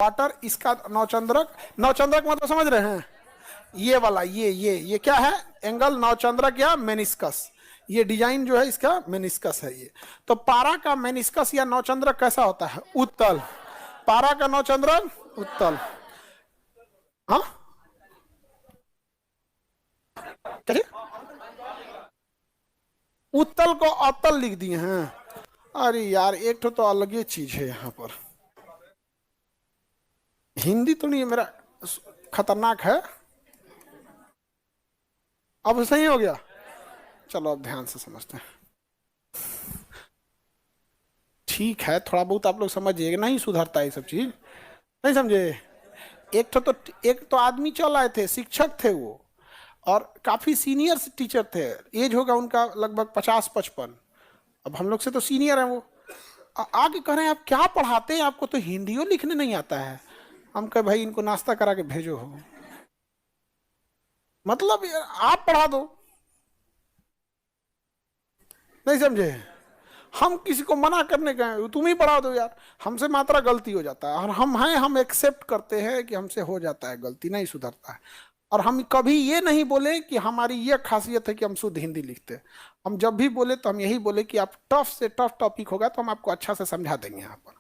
Water, इसका नवचंद्रक। नवचंद्रक मतलब समझ रहे हैं, ये वाला, ये क्या है, एंगल नवचंद्रक या मेनिस्कस। ये डिजाइन जो है इसका मेनिस्कस है ये। तो पारा का मेनिस्कस या नवचंद्रक कैसा होता है? उत्तल। पारा का नवचंद्रक उत्तल। हाँ चलिए, उत्तल को अतल लिख दिए हैं। अरे यार एक तो अलग ही चीज है यहाँ पर। हिंदी तो नहीं है मेरा, खतरनाक है। अब सही हो गया? चलो अब ध्यान से समझते हैं। ठीक है, थोड़ा बहुत आप लोग समझिए, नहीं सुधरता ये सब चीज, नहीं समझे। एक तो आदमी चल आए थे, शिक्षक थे वो, और काफी सीनियर टीचर थे। एज होगा उनका लगभग 50-55। अब हम लोग से तो सीनियर है वो। आगे कह रहे हैं आप क्या पढ़ाते हैं, आपको तो हिंदियों लिखने नहीं आता है। हम कहे भाई इनको नाश्ता करा के भेजो हो, मतलब यार आप पढ़ा दो, नहीं समझे। हम किसी को मना करने गए, तुम ही पढ़ा दो यार, हमसे मात्रा गलती हो जाता है, और हम हैं, हम एक्सेप्ट करते हैं कि हमसे हो जाता है गलती, नहीं सुधरता है। और हम कभी ये नहीं बोले कि हमारी ये खासियत है कि हम शुद्ध हिंदी लिखते हैं। हम जब भी बोले तो हम यही बोले कि आप टफ से टफ टॉपिक होगा तो हम आपको अच्छा से समझा देंगे यहाँ पर।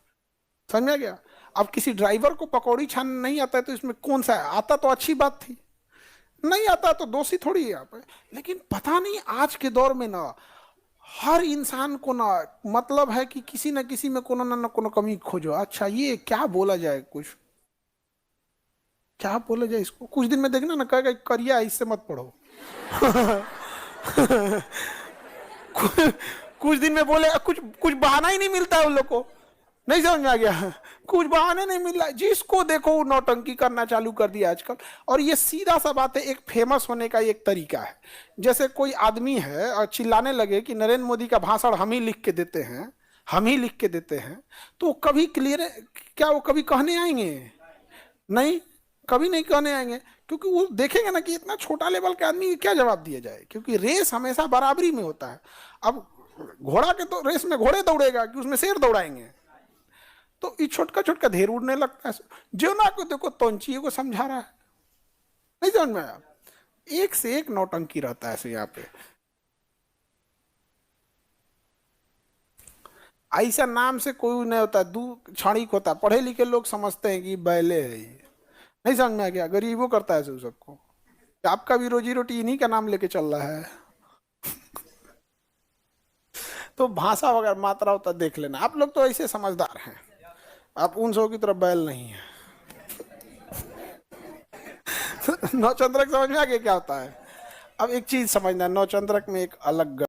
समझ में गया? अब किसी ड्राइवर को पकौड़ी छानने नहीं आता है तो इसमें कौन सा है? आता तो अच्छी बात थी, नहीं आता तो दोषी थोड़ी है आप। लेकिन पता नहीं आज के दौर में ना, हर इंसान को ना मतलब है कि किसी न किसी में कोनो ना कोनो कमी खोजो। अच्छा ये क्या बोला जाए, कुछ क्या बोला जाए इसको, कुछ दिन में देखना ना कहेगा करिया इससे मत पढ़ो। कुछ दिन में बोले, कुछ कुछ बहाना ही नहीं मिलता है उन लोग को, नहीं समझ में आ गया? कुछ बहाने नहीं मिल रहा, जिसको देखो वो नौटंकी करना चालू कर दिया आजकल। और ये सीधा सा बात है, एक फेमस होने का एक तरीका है। जैसे कोई आदमी है और चिल्लाने लगे कि नरेंद्र मोदी का भाषण हम ही लिख के देते हैं, हम ही लिख के देते हैं, तो कभी क्लियर, क्या वो कभी कहने आएंगे? नहीं, कभी नहीं कहने आएंगे, क्योंकि वो देखेंगे ना कि इतना छोटा लेवल के आदमी को क्या जवाब दिया जाए, क्योंकि रेस हमेशा बराबरी में होता है। अब घोड़ा के तो रेस में घोड़े दौड़ेगा कि उसमें शेर दौड़ाएंगे, तो ये छोटका छोटका ढेर उड़ने लगता है। जो ना को देखो तोंचिए को समझा रहा है, नहीं समझ में आया? एक से एक नौटंकी रहता है यहाँ पे। ऐसा नाम से कोई नहीं होता, दू क्षणिक होता। पढ़े लिखे लोग समझते हैं कि बैले है ये, नहीं समझ में आ गया? गरीबों करता है सबको। आपका भी रोजी रोटी इन्हीं का नाम लेके चल रहा है। तो भाषा वगैरह मात्रा होता देख लेना। आप लोग तो ऐसे समझदार हैं, आप उन सौ की तरफ बैल नहीं है। नौचंद्रक समझ में आ गया क्या होता है? अब एक चीज समझना, नौचंद्रक में एक अलग